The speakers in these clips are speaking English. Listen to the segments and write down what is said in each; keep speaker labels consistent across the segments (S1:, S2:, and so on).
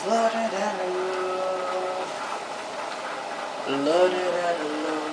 S1: Loaded and alone. Loaded and alone.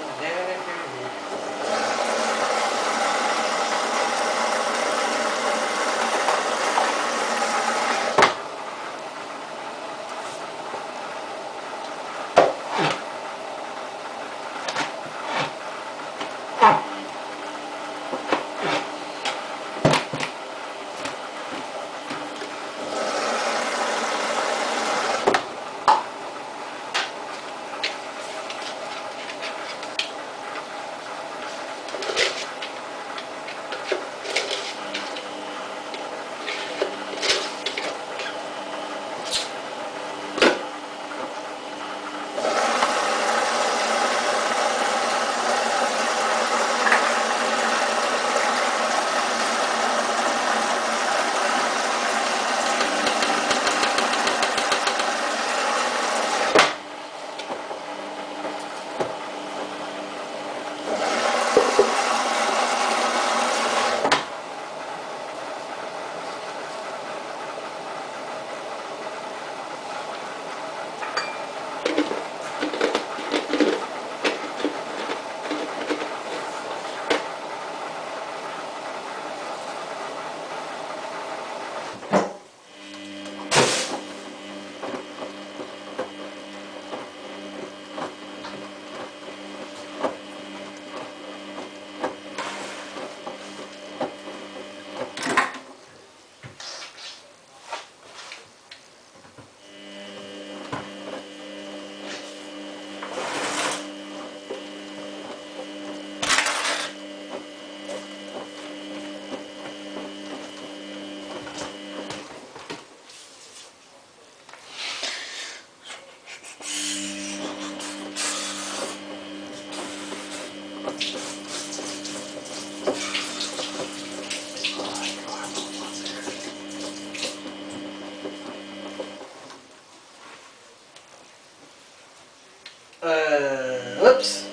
S1: Whoops.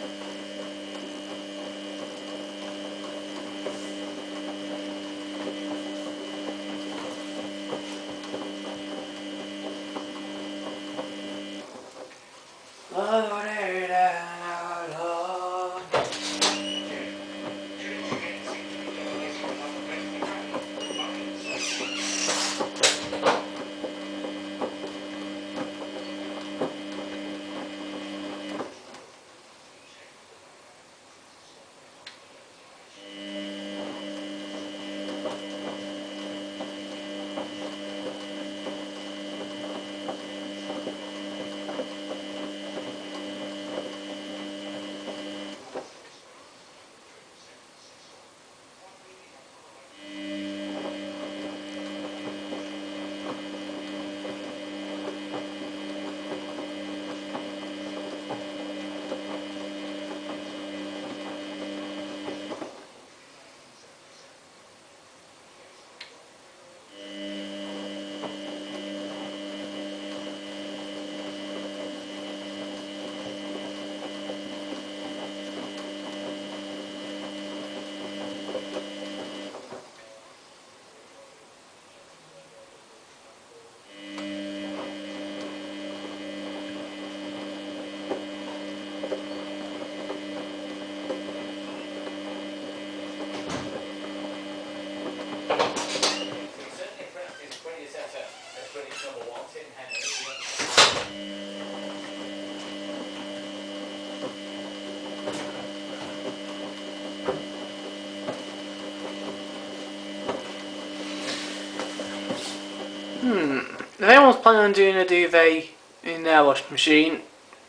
S1: If anyone's planning on doing a duvet in their washing machine,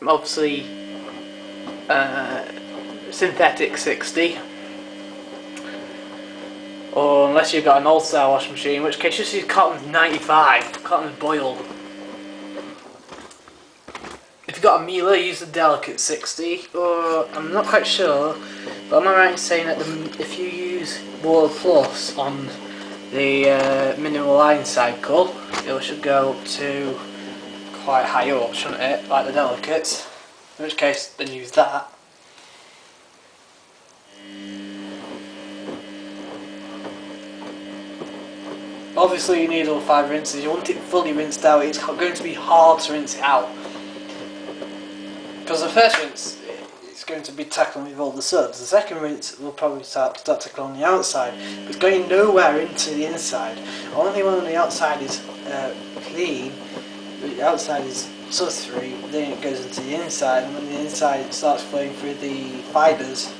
S1: obviously synthetic 60, or unless you've got an old style washing machine, in which case just use cotton 95, cotton's boiled. If you've got a Miele, use the delicate 60, or I'm not quite sure, but am I right in saying that if you use Water Plus on the minimal line cycle, it should go up to quite high up, shouldn't it, like the delicates, in which case then use that. Obviously you need all 5 rinses. You want it fully rinsed out. It's going to be hard to rinse it out. Because the first rinse, it's going to be tackling with all the suds. The second rinse will probably start tackling on the outside. But it's going nowhere into the inside. Only when the outside is clean, the outside is sus free, then it goes into the inside, and when the inside starts flowing through the fibres,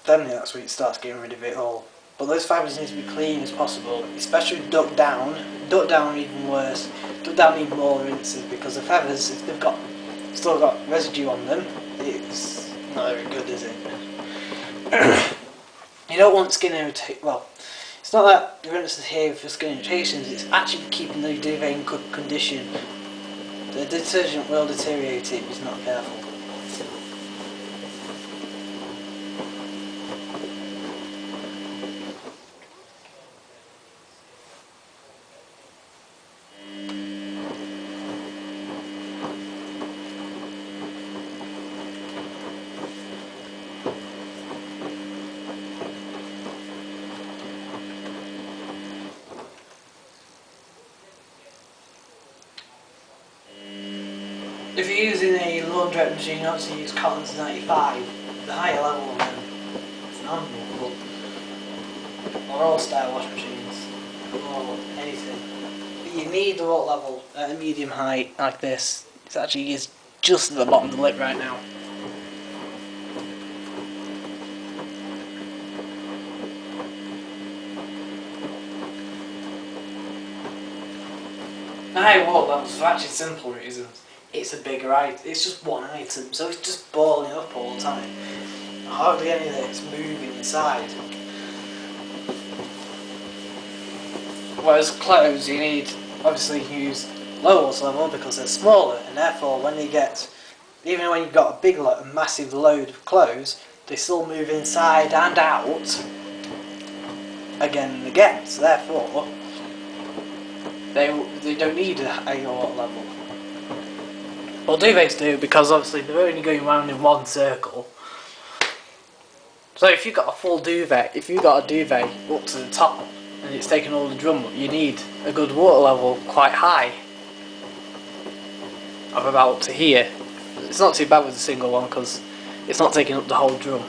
S1: then that's when it starts getting rid of it all. But those fibres need to be clean as possible, especially duck down even worse, duck down even more rinses, because the feathers, if they've still got residue on them, it's not very good, is it? You don't want skin irritation. Well, it's not that the rinse is here for skin irritations, it's actually keeping the duvet in good condition. The detergent will deteriorate it if it's not careful. If you're using a laundrette machine, obviously use Collins 95, the higher level one, it's phenomenal, or all style wash machines, or anything. But you need the water level at a medium height like this. It actually is just at the bottom of the lip right now. The higher water levels for actually simple reasons. It's a bigger item, it's just one item, so it's just balling up all the time. Hardly any of it's moving inside. Whereas clothes, you need, obviously use low water level because they're smaller, and therefore when you get, even when you've got a massive load of clothes, they still move inside and out again and again, so therefore they don't need a higher water level. Well, duvets do, because obviously they're only going round in one circle. So if you've got a full duvet, if you've got a duvet up to the top and it's taking all the drum up, you need a good water level quite high, of about up to here. It's not too bad with a single one because it's not taking up the whole drum.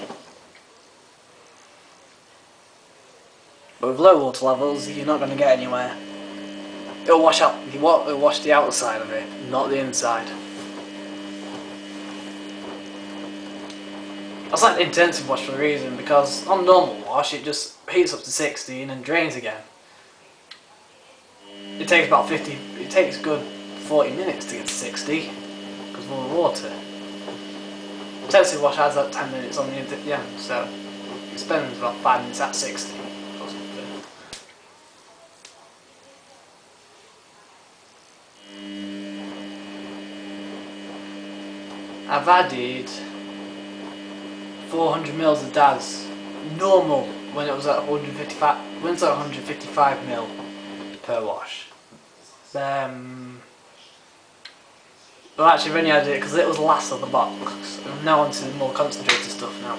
S1: But with low water levels, you're not going to get anywhere. It'll wash out. It'll wash the outside of it, not the inside. That's like the intensive wash for a reason, because on normal wash it just heats up to 60 and then drains again. It takes about it takes a good 40 minutes to get to 60 because of all the water. Intensive wash has that 10 minutes on the end, so it spends about 5 minutes at 60 or something. I've added 400 mils of DAS, normal when it was at 155. When it's at 155 mil per wash. But actually, I've only added it because it was last on the box. I'm now onto the more concentrated stuff now.